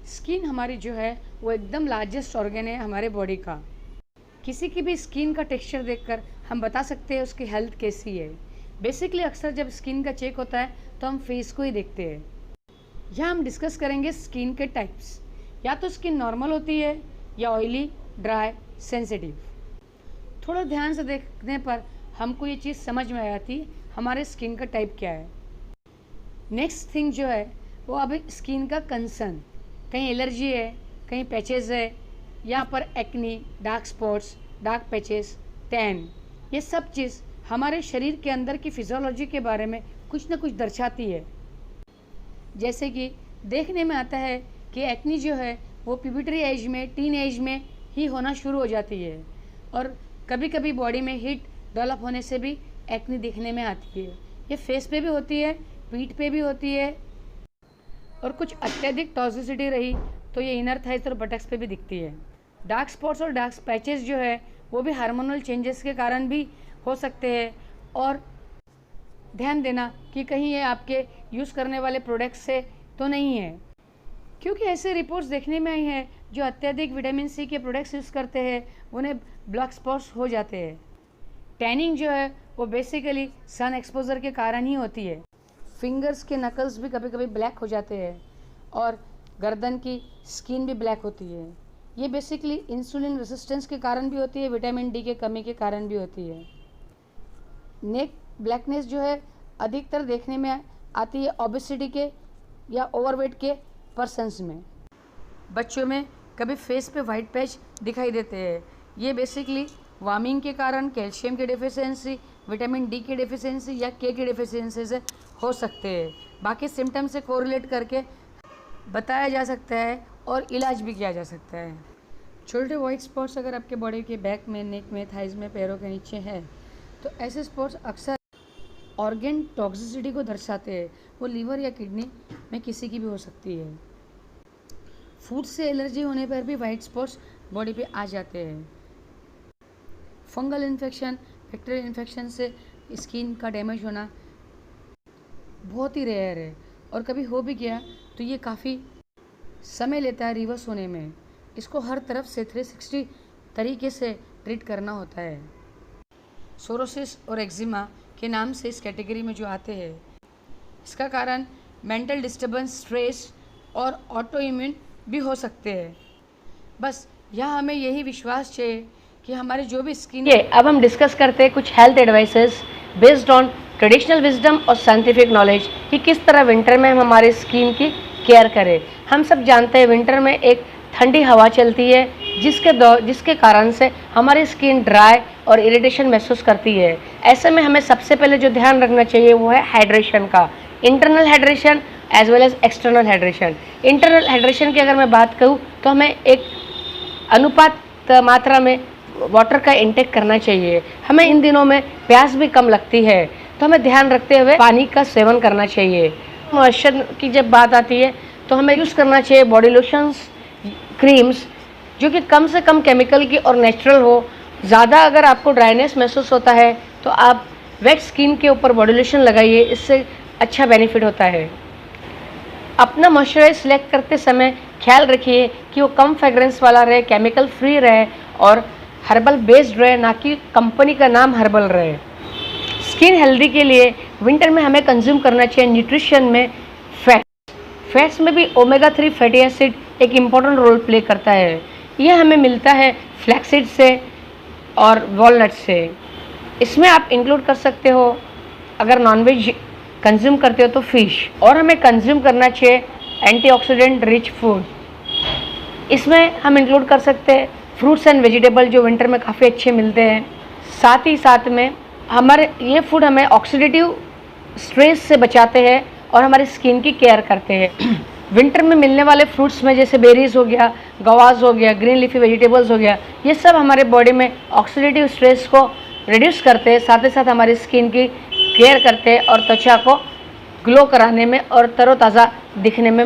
Skin हमारी जो है वो एकदम लार्जेस्ट ऑर्गन है हमारे बॉडी का। किसी की भी स्किन का टेक्सचर देखकर हम बता सकते हैं उसकी हेल्थ कैसी है। बेसिकली अक्सर जब स्किन का चेक होता है तो हम फेस को ही देखते हैं। यहाँ हम डिस्कस करेंगे स्किन के टाइप्स। या तो स्किन नॉर्मल होती है या ऑयली, ड्राई, सेंसिटिव। थोड़ा ध्यान से देखने पर हमको ये चीज़ समझ में आती है हमारे स्किन का टाइप क्या है। नेक्स्ट थिंग जो है वो अभी स्किन का कंसर्न, कहीं एलर्जी है, कहीं पैचेस है, यहाँ पर acne, dark spots, dark patches, tan, ये सब चीज़ हमारे शरीर के अंदर की फिजियोलॉजी के बारे में कुछ ना कुछ दर्शाती है। जैसे कि देखने में आता है कि एक्नी जो है वो प्यूबर्टी एज में, टीन एज में ही होना शुरू हो जाती है, और कभी कभी बॉडी में हीट डेवलप होने से भी एक्नी दिखने में आती है। ये फेस पे भी होती है, पीठ पे भी होती है, और कुछ अत्यधिक टॉक्सिसिटी रही तो ये इनर थाइस और बटक्स पे भी दिखती है। डार्क स्पॉट्स और डार्क पैचेस जो है वो भी हार्मोनल चेंजेस के कारण भी हो सकते हैं। और ध्यान देना कि कहीं ये आपके यूज़ करने वाले प्रोडक्ट्स से तो नहीं है, क्योंकि ऐसे रिपोर्ट्स देखने में आई हैं जो अत्यधिक विटामिन सी के प्रोडक्ट्स यूज़ करते हैं उन्हें ब्लैक स्पॉट्स हो जाते हैं। टैनिंग जो है वो बेसिकली सन एक्सपोजर के कारण ही होती है। फिंगर्स के नकल्स भी कभी कभी ब्लैक हो जाते हैं, और गर्दन की स्किन भी ब्लैक होती है। ये बेसिकली इंसुलिन रेजिस्टेंस के कारण भी होती है, विटामिन डी के कमी के कारण भी होती है। नेक ब्लैकनेस जो है अधिकतर देखने में आती है ओबेसिटी के या ओवरवेट के पर्सन्स में। बच्चों में कभी फेस पे वाइट पैच दिखाई देते हैं। ये बेसिकली वार्मिंग के कारण, कैल्शियम की डेफिशिएंसी, विटामिन डी की डेफिशिएंसी या के की डेफिशिएंसी से हो सकते हैं। बाकी सिम्टम्स से कोरिलेट करके बताया जा सकता है और इलाज भी किया जा सकता है। छोटे वाइट स्पॉट्स अगर आपके बॉडी के बैक में, नेक में, थाइज में, पैरों के नीचे हैं तो ऐसे स्पॉट्स अक्सर ऑर्गन टॉक्सिसिटी को दर्शाते हैं। वो लीवर या किडनी में किसी की भी हो सकती है। फूड से एलर्जी होने पर भी वाइट स्पॉट्स बॉडी पे आ जाते हैं। फंगल इन्फेक्शन, बैक्टीरियल इन्फेक्शन से स्किन का डैमेज होना बहुत ही रेयर है, और कभी हो भी गया तो ये काफ़ी समय लेता है रिवर्स होने में। इसको हर तरफ से 360 तरीके से ट्रीट करना होता है। सोरोसिस और एक्जिमा के नाम से इस कैटेगरी में जो आते हैं, इसका कारण मेंटल डिस्टर्बेंस, स्ट्रेस और ऑटो इम्यून भी हो सकते हैं। बस यहाँ हमें यही विश्वास चाहिए कि हमारे जो भी स्किन ये अब हम डिस्कस करते हैं कुछ health advices based on traditional wisdom और साइंटिफिक नॉलेज कि किस तरह विंटर में हम हमारे स्किन की केयर करें। हम सब जानते हैं विंटर में एक ठंडी हवा चलती है जिसके कारण से हमारी स्किन ड्राई और इरिटेशन महसूस करती है। ऐसे में हमें सबसे पहले जो ध्यान रखना चाहिए वो है हाइड्रेशन का, internal hydration as well as external hydration. Internal hydration की अगर मैं बात करूँ तो हमें एक अनुपात मात्रा में वाटर का इंटेक करना चाहिए। हमें इन दिनों में प्यास भी कम लगती है तो हमें ध्यान रखते हुए पानी का सेवन करना चाहिए। मॉइस्चर की जब बात आती है तो हमें यूज़ करना चाहिए बॉडी लोशंस, क्रीम्स जो कि कम से कम केमिकल की और नेचुरल हो। ज़्यादा अगर आपको ड्राइनेस महसूस होता है तो आप वेट स्किन के ऊपर बॉडी लोशन लगाइए, इससे अच्छा बेनिफिट होता है। अपना मॉइस्चराइज सिलेक्ट करते समय ख्याल रखिए कि वो कम फ्रेग्रेंस वाला रहे, केमिकल फ्री रहे और हर्बल बेस्ड रहे, ना कि कंपनी का नाम हर्बल रहे। स्किन हेल्दी के लिए विंटर में हमें कंज्यूम करना चाहिए न्यूट्रिशन में फैट्स में भी ओमेगा 3 फैटी एसिड एक इम्पॉर्टेंट रोल प्ले करता है। यह हमें मिलता है फ्लैक्सीड से और वॉलनट से। इसमें आप इंक्लूड कर सकते हो अगर नॉनवेज कंज्यूम करते हो तो फिश, और हमें कंज्यूम करना चाहिए एंटीऑक्सीडेंट रिच फूड। इसमें हम इंक्लूड कर सकते हैं फ्रूट्स एंड वेजिटेबल जो विंटर में काफ़ी अच्छे मिलते हैं। साथ ही साथ में हमारे ये फूड हमें ऑक्सीडेटिव स्ट्रेस से बचाते हैं और हमारी स्किन की केयर करते हैं। विंटर में मिलने वाले फ्रूट्स में जैसे बेरीज हो गया, गवाज हो गया, ग्रीन लीफी वेजिटेबल्स हो गया, ये सब हमारे बॉडी में ऑक्सीडेटिव स्ट्रेस को रिड्यूस करते हैं, साथ ही साथ हमारी स्किन की केयर करते हैं और त्वचा को ग्लो कराने में और तरोताज़ा दिखने में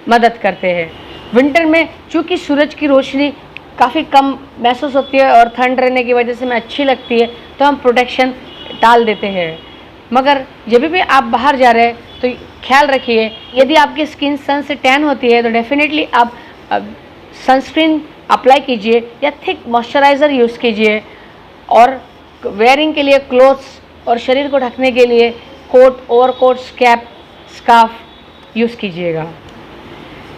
मदद करते हैं। विंटर में चूँकि सूरज की रोशनी काफ़ी कम महसूस होती है और ठंड रहने की वजह से हमें अच्छी लगती है तो हम प्रोटेक्शन डाल देते हैं। मगर जब भी आप बाहर जा रहे हैं तो ख्याल रखिए, यदि आपकी स्किन सन से टैन होती है तो डेफिनेटली आप सनस्क्रीन अप्लाई कीजिए या थिक मॉइस्चराइज़र यूज़ कीजिए, और वेयरिंग के लिए क्लोथ्स और शरीर को ढकने के लिए coat, overcoat, cap, scarf use कीजिएगा।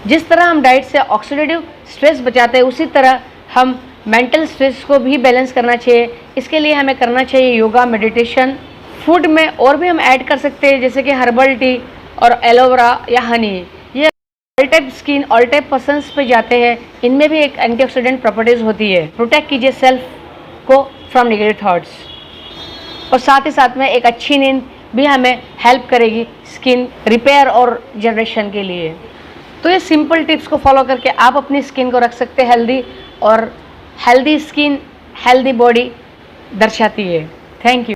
जिस तरह हम डाइट से ऑक्सीडेटिव स्ट्रेस बचाते हैं, उसी तरह हम मेंटल स्ट्रेस को भी बैलेंस करना चाहिए। इसके लिए हमें करना चाहिए योगा, मेडिटेशन। फूड में और भी हम ऐड कर सकते हैं, जैसे कि हर्बल टी और एलोवेरा या हनी। ये all type skin, all type persons पे जाते हैं। इनमें भी एक एंटीऑक्सीडेंट प्रॉपर्टीज़ होती है। प्रोटेक्ट कीजिए सेल्फ को फ्रॉम नेगेटिव थॉट्स, और साथ ही साथ में एक अच्छी नींद भी हमें हेल्प करेगी स्किन रिपेयर और जनरेशन के लिए। तो ये सिंपल टिप्स को फॉलो करके आप अपनी स्किन को रख सकते हैं हेल्दी, और हेल्दी स्किन हेल्दी बॉडी दर्शाती है। Thank you.